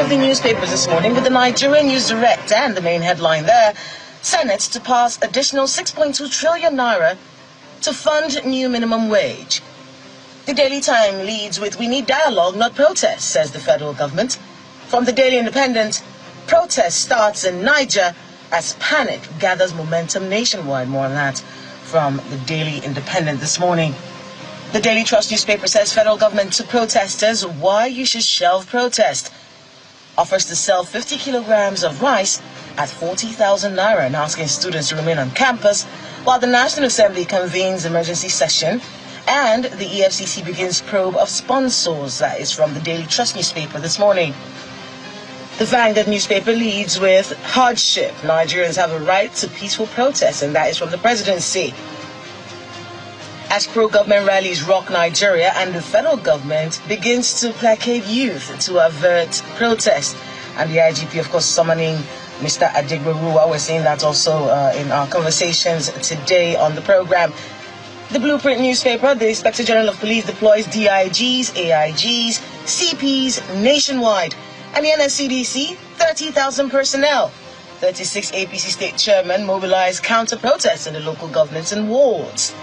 of the newspapers this morning with the Nigerian News Direct and the main headline there: Senate to pass additional 6.2 trillion naira to fund new minimum wage. The Daily Time leads with, "We need dialogue, not protest," says the federal government. From the Daily Independent, protest starts in Niger as panic gathers momentum nationwide. More on that from the Daily Independent this morning. The Daily Trust newspaper says federal government to protesters why you should shelve protest. Offers to sell 50 kilograms of rice at 40,000 naira and asking students to remain on campus while the National Assembly convenes emergency session and the EFCC begins probe of sponsors. That is from the Daily Trust newspaper this morning. The Vanguard newspaper leads with hardship. Nigerians have a right to peaceful protest, and that is from the presidency. As pro-government rallies rock Nigeria and the federal government begins to placate youth to avert protest. And the IGP, of course, summoning Mr. Adegberuwa. We're seeing that also in our conversations today on the program. The Blueprint newspaper, the Inspector General of Police deploys DIGs, AIGs, CPs nationwide. And the NSCDC, 30,000 personnel. 36 APC state chairmen mobilize counter-protests in the local governments and wards,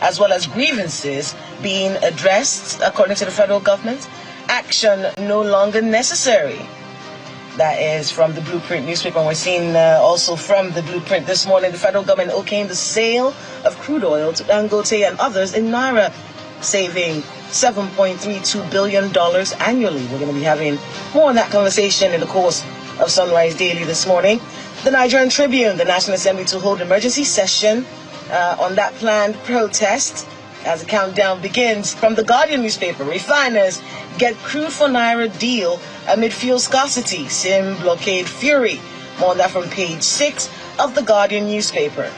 as well as grievances being addressed, according to the federal government. Action no longer necessary. That is from the Blueprint newspaper. And we're seeing also from the Blueprint this morning, the federal government okaying the sale of crude oil to Dangote and others in Naira, saving $7.32 billion annually. We're going to be having more on that conversation in the course of Sunrise Daily this morning. The Nigerian Tribune, the National Assembly to hold emergency session on that planned protest as the countdown begins. From the Guardian newspaper, refiners get crude for Naira deal amid fuel scarcity, SIM blockade fury. More on that from page 6 of the Guardian newspaper.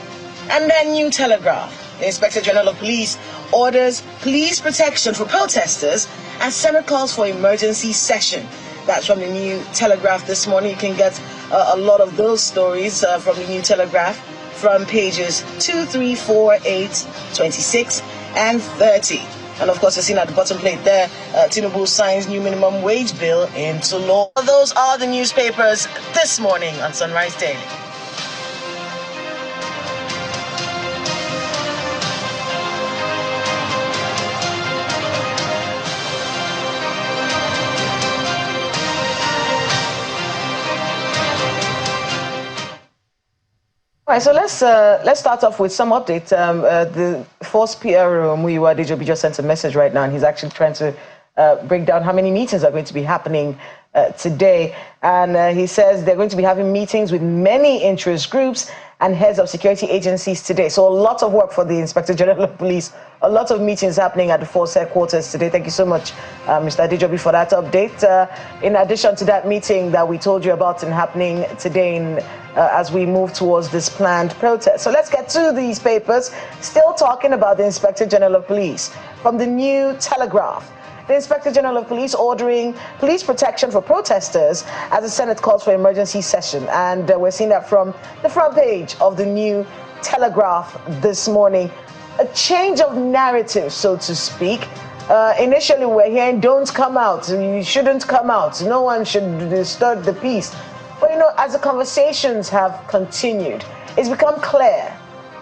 And then New Telegraph. The Inspector General of Police orders police protection for protesters as Senate calls for emergency session. That's from the New Telegraph this morning. You can get a lot of those stories from the New Telegraph from pages 2, 3, 4, 8, 26, and 30. And of course, you're seeing at the bottom plate there, Tinubu signs new minimum wage bill into law. Those are the newspapers this morning on Sunrise Daily. All right, so let's start off with some update. The Force PR Muyiwa Dejobi just sent a message right now, and he's actually trying to break down how many meetings are going to be happening today. And he says they're going to be having meetings with many interest groups and heads of security agencies today. So a lot of work for the Inspector General of Police. A lot of meetings happening at the Force headquarters today. Thank you so much, Mr. Dejobi, for that update. In addition to that meeting that we told you about and happening today as we move towards this planned protest. So let's get to these papers. Still talking about the Inspector General of Police. From the New Telegraph. The Inspector General of Police ordering police protection for protesters as the Senate calls for emergency session. And we're seeing that from the front page of the New Telegraph this morning. A change of narrative, so to speak. Initially, we're hearing, don't come out, you shouldn't come out, no one should disturb the peace. But, you know, as the conversations have continued, it's become clear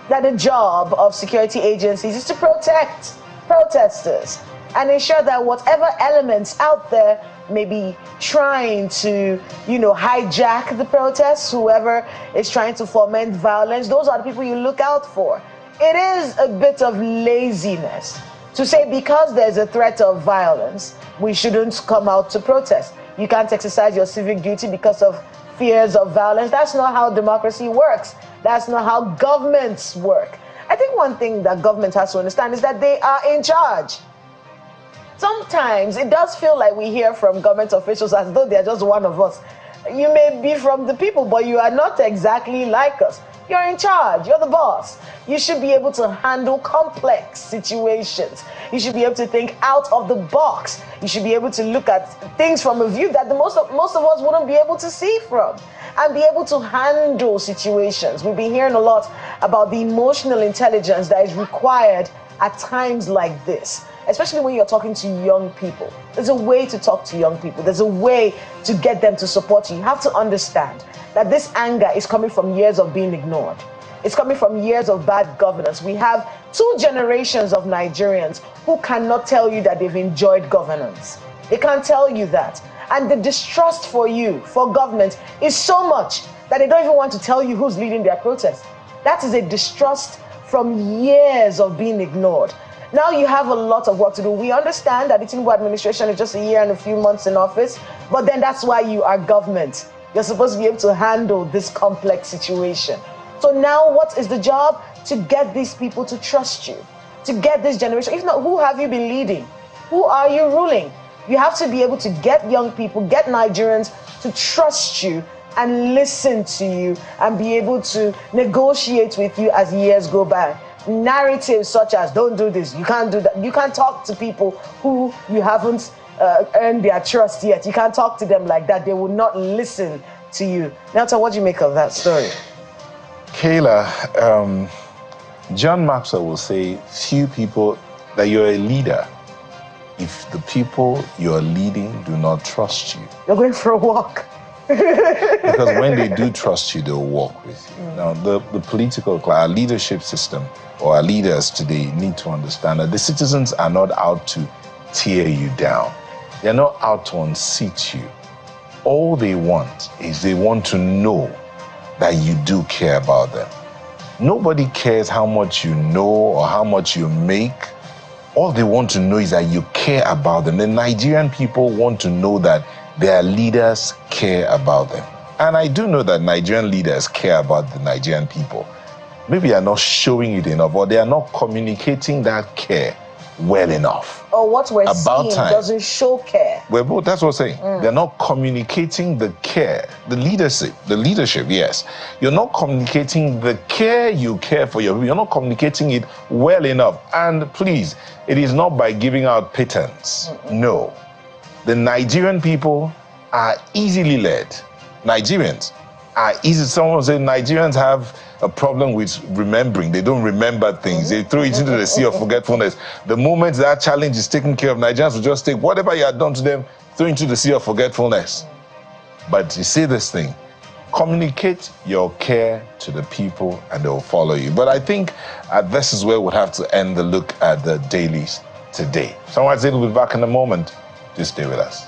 that the job of security agencies is to protect protesters and ensure that whatever elements out there may be trying to, you know, hijack the protests, whoever is trying to foment violence, those are the people you look out for. It is a bit of laziness to say because there's a threat of violence, we shouldn't come out to protest. You can't exercise your civic duty because of fears of violence. That's not how democracy works. That's not how governments work. I think one thing that government has to understand is that they are in charge. Sometimes it does feel like we hear from government officials as though they're just one of us. You may be from the people, but you are not exactly like us. You're in charge. You're the boss. You should be able to handle complex situations. You should be able to think out of the box. You should be able to look at things from a view that most of us wouldn't be able to see from, and be able to handle situations. We've been hearing a lot about the emotional intelligence that is required at times like this. especially when you're talking to young people. There's a way to talk to young people. There's a way to get them to support you. You have to understand that this anger is coming from years of being ignored. It's coming from years of bad governance. We have 2 generations of Nigerians who cannot tell you that they've enjoyed governance. They can't tell you that. And the distrust for you, for government, is so much that they don't even want to tell you who's leading their protest. That is a distrust from years of being ignored. Now you have a lot of work to do. We understand that the Tinubu administration is just a year and a few months in office, but then that's why you are government. You're supposed to be able to handle this complex situation. So now what is the job? To get these people to trust you, to get this generation. If not, who have you been leading? Who are you ruling? You have to be able to get young people, get Nigerians to trust you and listen to you and be able to negotiate with you as years go by. Narratives such as, don't do this, you can't do that. You can't talk to people who you haven't earned their trust yet. You can't talk to them like that. They will not listen to you. Nelton, what do you make of that story? Kayla, John Maxwell will say, few people, that you're a leader if the people you're leading do not trust you. You're going for a walk. Because when they do trust you, they'll walk with you. Now, the political class, our leadership system, or our leaders today need to understand that the citizens are not out to tear you down. They're not out to unseat you. All they want is they want to know that you do care about them. Nobody cares how much you know or how much you make. All they want to know is that you care about them. The Nigerian people want to know that their leaders care about them. And I do know that Nigerian leaders care about the Nigerian people. Maybe they are not showing it enough, or they are not communicating that care well enough. Or what we're seeing doesn't show care. Well, both, that's what I'm saying. They're not communicating the care, the leadership, yes. You're not communicating the care you care for your people. You're not communicating it well enough. And please, it is not by giving out patents. No. The Nigerian people are easily led. Nigerians are easy. Someone said Nigerians have a problem with remembering. They don't remember things. They throw it into the sea of forgetfulness. The moment that challenge is taken care of, Nigerians will just take whatever you had done to them, throw into the sea of forgetfulness. But you see this thing, communicate your care to the people and they'll follow you. But I think this is where we'll have to end the look at the dailies today. Someone said we'll be back in a moment. Just stay with us.